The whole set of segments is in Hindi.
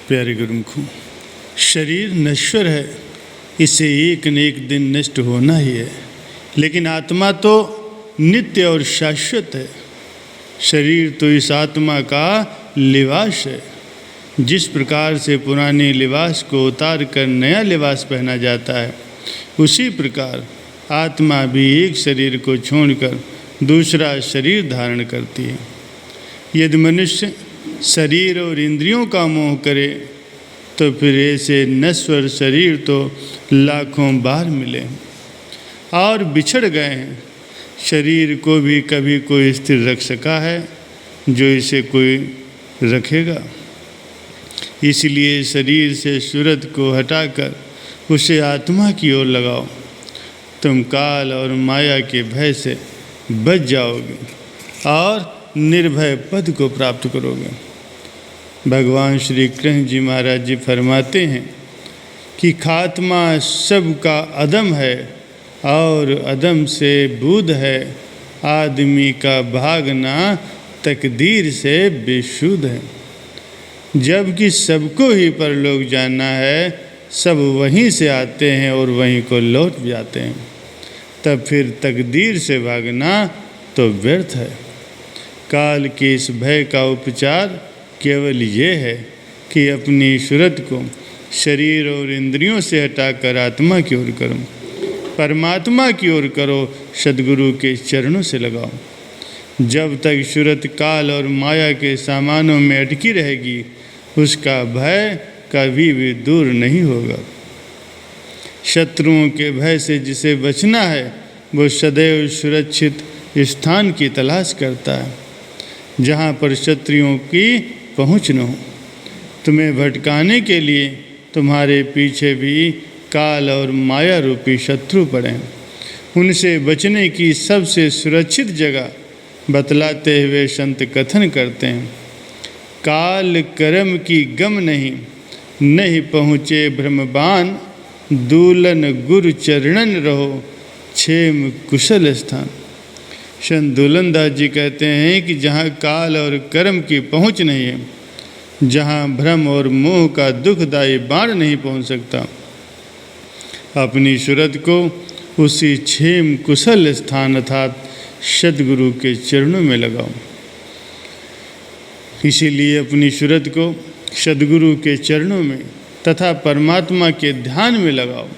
प्यारे गुरुमुखों, शरीर नश्वर है, इसे एक न एक दिन नष्ट होना ही है, लेकिन आत्मा तो नित्य और शाश्वत है। शरीर तो इस आत्मा का लिबास है। जिस प्रकार से पुराने लिबास को उतार कर नया लिबास पहना जाता है, उसी प्रकार आत्मा भी एक शरीर को छोड़कर दूसरा शरीर धारण करती है। यदि मनुष्य शरीर और इंद्रियों का मोह करे तो फिर ऐसे नश्वर शरीर तो लाखों बार मिले और बिछड़ गए हैं। शरीर को भी कभी कोई स्थिर रख सका है जो इसे कोई रखेगा। इसलिए शरीर से सूरत को हटाकर उसे आत्मा की ओर लगाओ। तुम काल और माया के भय से बच जाओगे और निर्भय पद को प्राप्त करोगे। भगवान श्री कृष्ण जी महाराज जी फरमाते हैं कि खात्मा सबका अदम है और अदम से बुध है। आदमी का भागना तकदीर से बेशुद्ध है। जबकि सबको ही परलोक जाना है, सब वहीं से आते हैं और वहीं को लौट जाते हैं। तब फिर तकदीर से भागना तो व्यर्थ है। काल के इस भय का उपचार केवल ये है कि अपनी सूरत को शरीर और इंद्रियों से हटाकर आत्मा की ओर करो, परमात्मा की ओर करो, सद्गुरु के चरणों से लगाओ। जब तक सूरत काल और माया के सामानों में अटकी रहेगी, उसका भय कभी भी दूर नहीं होगा। शत्रुओं के भय से जिसे बचना है, वो सदैव सुरक्षित स्थान की तलाश करता है, जहाँ पर शत्रुओं की पहुँच न हो। तुम्हें भटकाने के लिए तुम्हारे पीछे भी काल और माया रूपी शत्रु पड़े हैं। उनसे बचने की सबसे सुरक्षित जगह बतलाते हुए संत कथन करते हैं, काल कर्म की गम नहीं पहुँचे भ्रमबान, दूलन गुरु चरणन रहो क्षेम कुशल स्थान। संत दूलनदास जी कहते हैं कि जहाँ काल और कर्म की पहुँच नहीं है, जहाँ भ्रम और मोह का दुखदायी बाण नहीं पहुँच सकता, अपनी सूरत को उसी क्षेम कुशल स्थान अर्थात सद्गुरु के चरणों में लगाओ। इसीलिए अपनी सूरत को सद्गुरु के चरणों में तथा परमात्मा के ध्यान में लगाओ,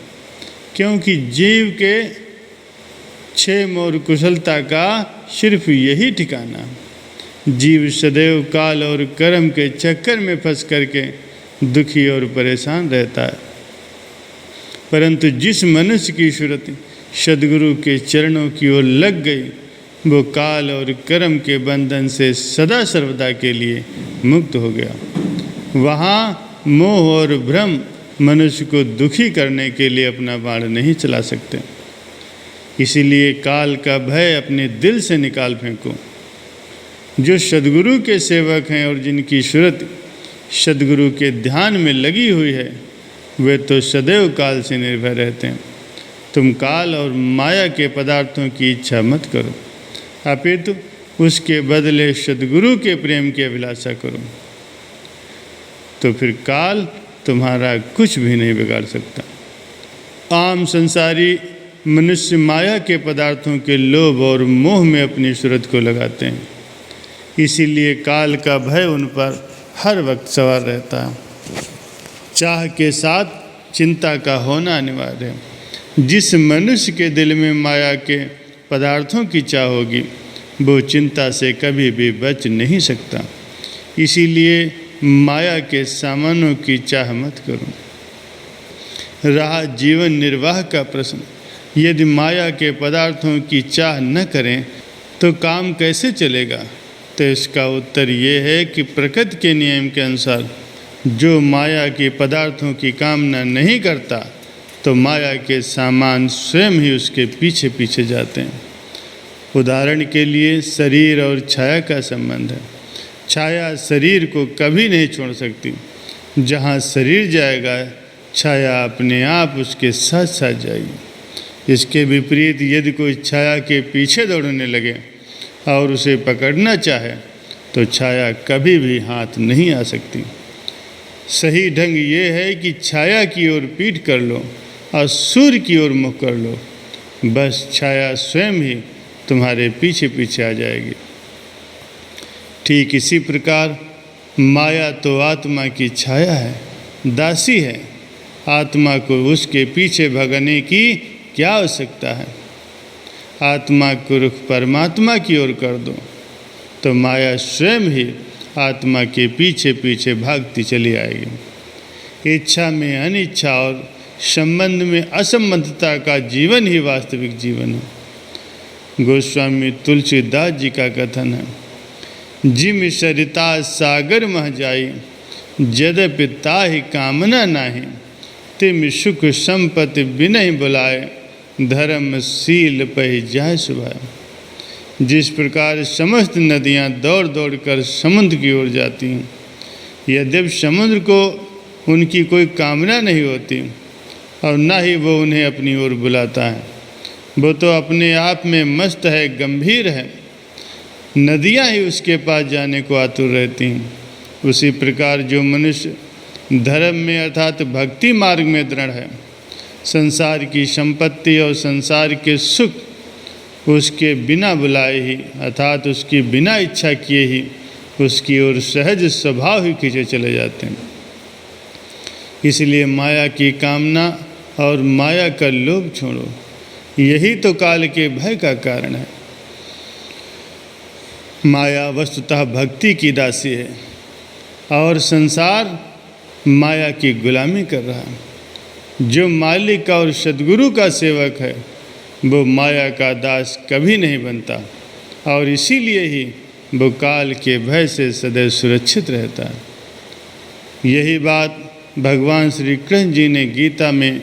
क्योंकि जीव के क्षेम और कुशलता का सिर्फ यही ठिकाना। जीव सदैव काल और कर्म के चक्कर में फंस करके दुखी और परेशान रहता है, परंतु जिस मनुष्य की सूरत सद्गुरु के चरणों की ओर लग गई, वो काल और कर्म के बंधन से सदा सर्वदा के लिए मुक्त हो गया। वहाँ मोह और भ्रम मनुष्य को दुखी करने के लिए अपना बाण नहीं चला सकते। इसीलिए काल का भय अपने दिल से निकाल फेंको। जो सद्गुरु के सेवक हैं और जिनकी सूरत सद्गुरु के ध्यान में लगी हुई है, वे तो सदैव काल से निर्भय रहते हैं। तुम काल और माया के पदार्थों की इच्छा मत करो, अपितु उसके बदले सद्गुरु के प्रेम की अभिलाषा करो, तो फिर काल तुम्हारा कुछ भी नहीं बिगाड़ सकता। आम संसारी मनुष्य माया के पदार्थों के लोभ और मोह में अपनी सूरत को लगाते हैं। इसीलिए काल का भय उन पर हर वक्त सवार रहता है। चाह के साथ चिंता का होना अनिवार्य है। जिस मनुष्य के दिल में माया के पदार्थों की चाह होगी, वो चिंता से कभी भी बच नहीं सकता। इसीलिए माया के सामानों की चाह मत करो। रहा जीवन निर्वाह का प्रश्न, यदि माया के पदार्थों की चाह न करें तो काम कैसे चलेगा? तो इसका उत्तर ये है कि प्रकृति के नियम के अनुसार जो माया के पदार्थों की कामना नहीं करता, तो माया के सामान स्वयं ही उसके पीछे पीछे जाते हैं। उदाहरण के लिए शरीर और छाया का संबंध है। छाया शरीर को कभी नहीं छोड़ सकती। जहाँ शरीर जाएगा, छाया अपने आप उसके साथ साथ जाएगी। इसके विपरीत यदि कोई छाया के पीछे दौड़ने लगे और उसे पकड़ना चाहे, तो छाया कभी भी हाथ नहीं आ सकती। सही ढंग ये है कि छाया की ओर पीठ कर लो और सूर्य की ओर मुख कर लो, बस छाया स्वयं ही तुम्हारे पीछे पीछे आ जाएगी। ठीक इसी प्रकार माया तो आत्मा की छाया है, दासी है। आत्मा को उसके पीछे भगने की क्या आवश्यकता है? आत्मा को रुख परमात्मा की ओर कर दो तो माया स्वयं ही आत्मा के पीछे पीछे भागती चली आएगी। इच्छा में अनिच्छा और संबंध में असंबद्धता का जीवन ही वास्तविक जीवन है। गोस्वामी तुलसीदास जी का कथन है, जिम सरिता सागर मह जाई, यद्यपि ताहि कामना नाही, तिम सुख संपत्ति बिनहि बुलाए, धर्मशील पहि जाय सुभाए। जिस प्रकार समस्त नदियाँ दौड़ दौड़ कर समुद्र की ओर जाती हैं, यद्यपि समुद्र को उनकी कोई कामना नहीं होती और न ही वो उन्हें अपनी ओर बुलाता है, वो तो अपने आप में मस्त है, गंभीर है, नदियाँ ही उसके पास जाने को आतुर रहती हैं। उसी प्रकार जो मनुष्य धर्म में अर्थात भक्ति मार्ग में दृढ़ है, संसार की संपत्ति और संसार के सुख उसके बिना बुलाए ही अर्थात उसकी बिना इच्छा किए ही उसकी ओर सहज स्वभाव ही खींचे चले जाते हैं। इसलिए माया की कामना और माया का लोभ छोड़ो, यही तो काल के भय का कारण है। माया वस्तुतः भक्ति की दासी है और संसार माया की गुलामी कर रहा है। जो मालिक और सद्गुरु का सेवक है वो माया का दास कभी नहीं बनता और इसीलिए ही वो काल के भय से सदैव सुरक्षित रहता है। यही बात भगवान श्री कृष्ण जी ने गीता में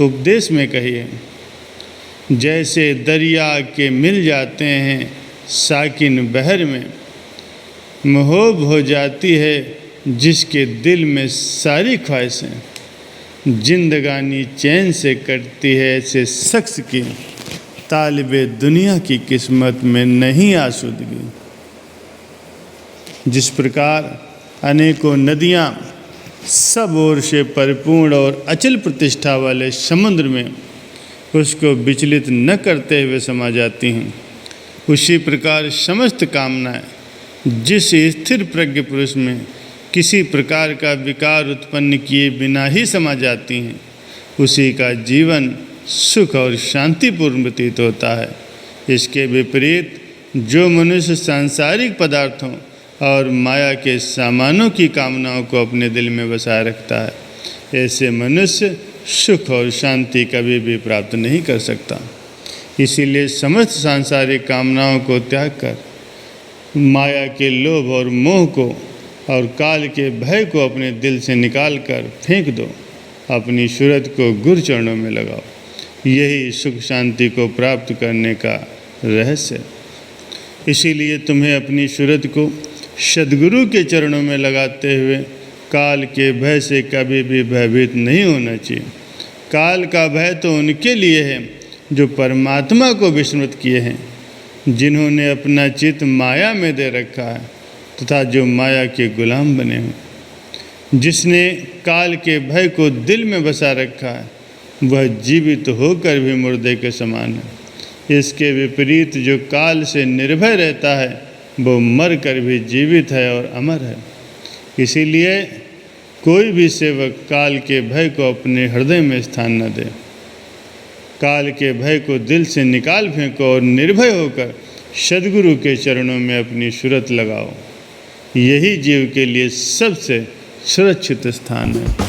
उपदेश में कही है, जैसे दरिया के मिल जाते हैं साकिन बहर में, मोहब हो जाती है जिसके दिल में सारी ख्वाहिशें, जिंदगानी चैन से कटती है ऐसे शख्स की, तालिबे दुनिया की किस्मत में नहीं आसूदगी। जिस प्रकार अनेकों नदियाँ सब ओर से परिपूर्ण और अचल प्रतिष्ठा वाले समुद्र में उसको विचलित न करते हुए समा जाती हैं, उसी प्रकार समस्त कामनाएं जिस स्थिर प्रज्ञ पुरुष में किसी प्रकार का विकार उत्पन्न किए बिना ही समा जाती हैं, उसी का जीवन सुख और शांतिपूर्ण व्यतीत होता है। इसके विपरीत जो मनुष्य सांसारिक पदार्थों और माया के सामानों की कामनाओं को अपने दिल में बसाए रखता है, ऐसे मनुष्य सुख और शांति कभी भी प्राप्त नहीं कर सकता। इसीलिए समस्त सांसारिक कामनाओं को त्याग कर माया के लोभ और मोह को और काल के भय को अपने दिल से निकाल कर फेंक दो, अपनी सूरत को गुरु चरणों में लगाओ। यही सुख शांति को प्राप्त करने का रहस्य। इसीलिए तुम्हें अपनी सूरत को सद्गुरु के चरणों में लगाते हुए काल के भय से कभी भी भयभीत नहीं होना चाहिए। काल का भय तो उनके लिए है जो परमात्मा को विस्मृत किए हैं, जिन्होंने अपना चित्त माया में दे रखा है तथा जो माया के गुलाम बने हैं। जिसने काल के भय को दिल में बसा रखा है वह जीवित होकर भी मुर्दे के समान है। इसके विपरीत जो काल से निर्भय रहता है वो मर कर भी जीवित है और अमर है। इसीलिए कोई भी सेवक काल के भय को अपने हृदय में स्थान न दे। काल के भय को दिल से निकाल फेंको और निर्भय होकर सद्गुरु के चरणों में अपनी सूरत लगाओ। यही जीव के लिए सबसे सुरक्षित स्थान है।